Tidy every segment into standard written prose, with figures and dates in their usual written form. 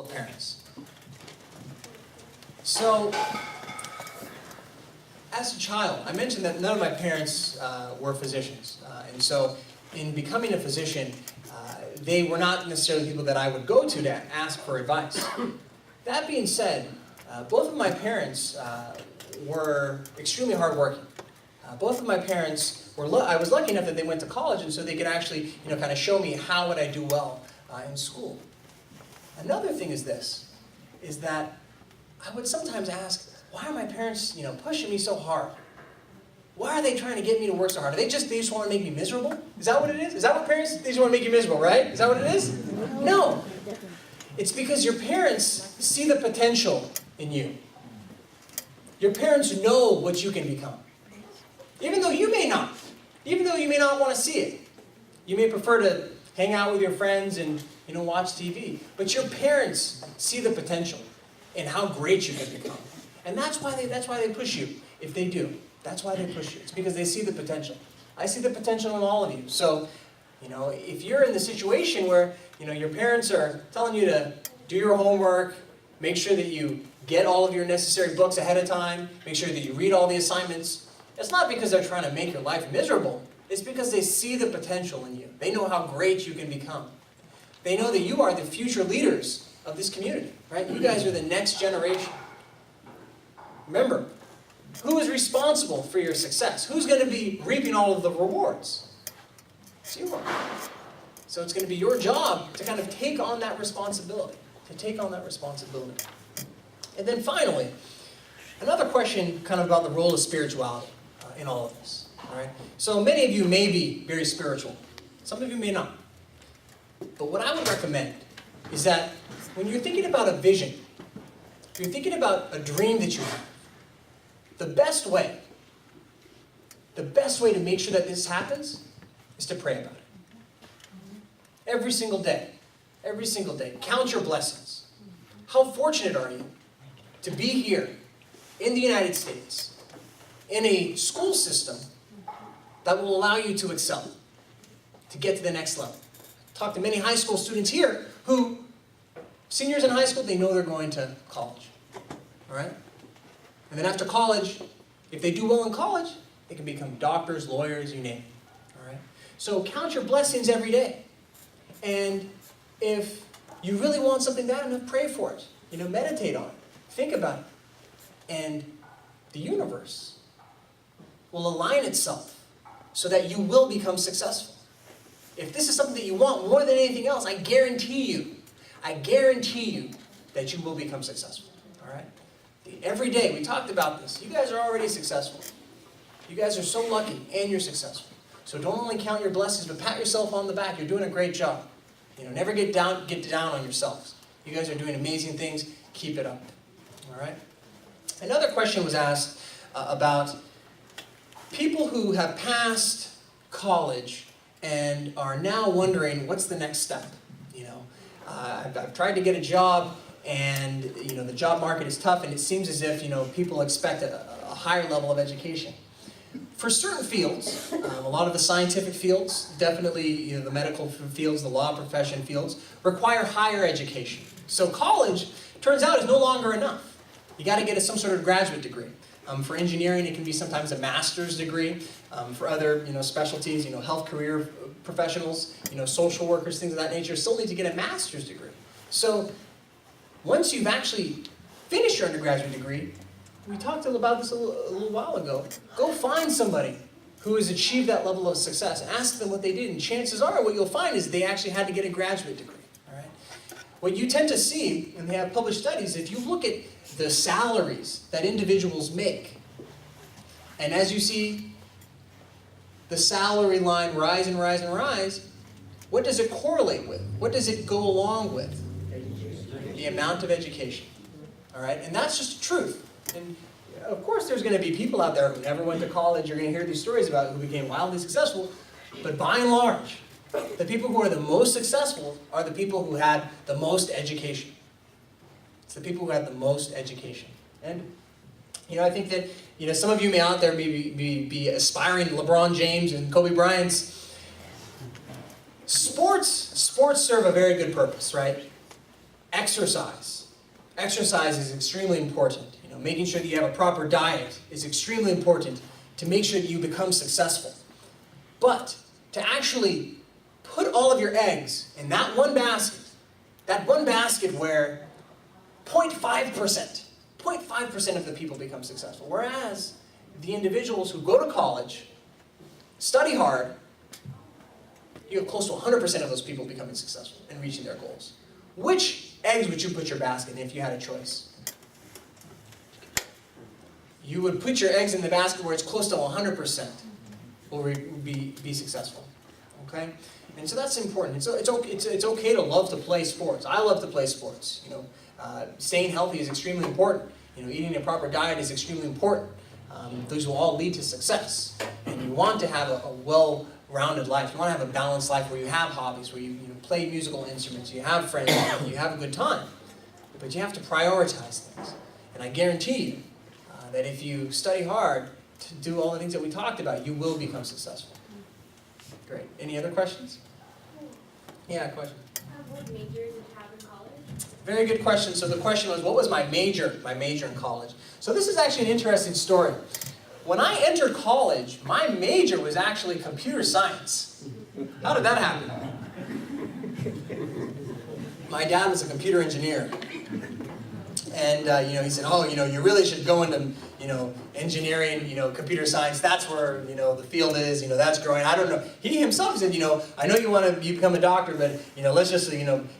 both parents. So, as a child, I mentioned that none of my parents were physicians. And so, in becoming a physician, they were not necessarily people that I would go to ask for advice. That being said, both of my parents were extremely hardworking. Both of my parents I was lucky enough that they went to college, and so they could actually, kind of show me how would I do well in school. Another thing is this, is that I would sometimes ask, why are my parents, pushing me so hard? Why are they trying to get me to work so hard? They just want to make me miserable? Is that what it is? Is that what parents, they just want to make you miserable, right? Is that what it is? No. It's because your parents see the potential in you. Your parents know what you can become. Even though you may not. Even though you may not want to see it. You may prefer to hang out with your friends and, watch TV. But your parents see the potential in how great you can become. And that's why they push you, if they do. That's why they push you. It's because they see the potential. I see the potential in all of you. So, if you're in the situation where, your parents are telling you to do your homework, make sure that you get all of your necessary books ahead of time, make sure that you read all the assignments, it's not because they're trying to make your life miserable. It's because they see the potential in you. They know how great you can become. They know that you are the future leaders of this community, right? You guys are the next generation. Remember, who is responsible for your success? Who's going to be reaping all of the rewards? It's you. So it's going to be your job to kind of take on that responsibility. And then finally, another question kind of about the role of spirituality in all of this. All right? So many of you may be very spiritual. Some of you may not. But what I would recommend is that when you're thinking about a vision, if you're thinking about a dream that you have, the best way to make sure that this happens is to pray about it. Every single day. Every single day. Count your blessings. How fortunate are you to be here in the United States in a school system that will allow you to excel, to get to the next level. Talk to many high school students here who, seniors in high school, they know they're going to college. All right? And then after college, if they do well in college, they can become doctors, lawyers, you name it. All right? So count your blessings every day. And if you really want something bad enough, pray for it. Meditate on it. Think about it. And the universe will align itself so that you will become successful. If this is something that you want more than anything else, I guarantee you that you will become successful. All right? Every day, we talked about this. You guys are already successful. You guys are so lucky, and you're successful. So don't only count your blessings, but pat yourself on the back. You're doing a great job. Never get down on yourselves. You guys are doing amazing things. Keep it up. All right? Another question was asked about people who have passed college and are now wondering, what's the next step? I've tried to get a job, and the job market is tough, and it seems as if people expect a higher level of education. For certain fields, a lot of the scientific fields, definitely the medical fields, the law profession fields, require higher education. So college, turns out, is no longer enough. You got to get some sort of graduate degree. For engineering, it can be sometimes a master's degree. For other specialties, health career professionals, social workers, things of that nature, still need to get a master's degree. So once you've actually finished your undergraduate degree, we talked about this a little while ago, go find somebody who has achieved that level of success. Ask them what they did, and chances are what you'll find is they actually had to get a graduate degree. All right? What you tend to see, and they have published studies, if you look at the salaries that individuals make, and as you see the salary line rise and rise and rise, what does it correlate with? What does it go along with? The amount of education. All right? And that's just the truth. And of course there's going to be people out there who never went to college. You're going to hear these stories about who became wildly successful. But by and large, the people who are the most successful are the people who had the most education. It's the people who had the most education. And I think that some of you may out there be aspiring LeBron James and Kobe Bryant's. Sports serve a very good purpose, right? exercise. Exercise is extremely important. Making sure that you have a proper diet is extremely important to make sure that you become successful. But to actually put all of your eggs in that one basket where 0.5% of the people become successful, whereas the individuals who go to college, study hard, you have close to 100% of those people becoming successful and reaching their goals. Which eggs would you put your basket in if you had a choice? You would put your eggs in the basket where it's close to 100% will be successful. Okay? And so that's important. So it's okay to love to play sports. I love to play sports. Staying healthy is extremely important. Eating a proper diet is extremely important. Those will all lead to success. And you want to have a well-rounded life. You want to have a balanced life where you have hobbies, where you play musical instruments, you have friends, you have a good time. But you have to prioritize things. And I guarantee you that if you study hard to do all the things that we talked about, you will become successful. Great. Any other questions? Yeah, question. What major did you have in college? Very good question. So the question was, what was my major in college? So this is actually an interesting story. When I entered college, my major was actually computer science. How did that happen? My dad was a computer engineer. And he said, oh, you really should go into, engineering, computer science. That's where, the field is, that's growing. I don't know. He himself said, I know you want to become a doctor, but, let's just,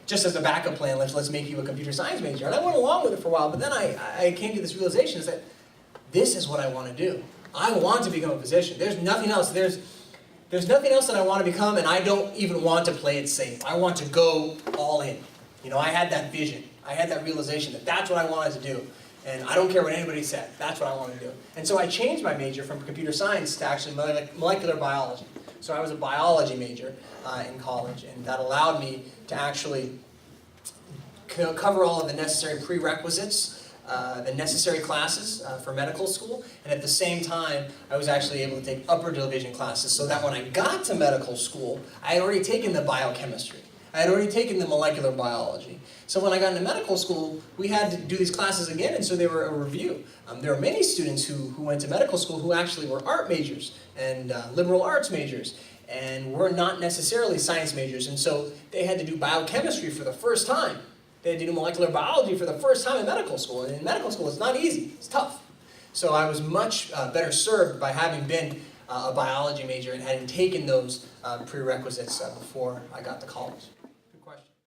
just as a backup plan, let's make you a computer science major. And I went along with it for a while, but then I came to this realization is that this is what I want to do. I want to become a physician. There's nothing else. There's nothing else that I want to become, and I don't even want to play it safe. I want to go all in. I had that vision. I had that realization that that's what I wanted to do. And I don't care what anybody said. That's what I want to do. And so I changed my major from computer science to actually molecular biology. So I was a biology major in college, and that allowed me to actually cover all of the necessary prerequisites, the necessary classes for medical school. And at the same time, I was actually able to take upper division classes so that when I got to medical school, I had already taken the biochemistry. I had already taken the molecular biology. So when I got into medical school, we had to do these classes again, and so they were a review. There were many students who went to medical school who actually were art majors and liberal arts majors, and were not necessarily science majors, and so they had to do biochemistry for the first time. They had to do molecular biology for the first time in medical school, and in medical school it's not easy, it's tough. So I was much better served by having been a biology major and having taken those prerequisites before I got to college.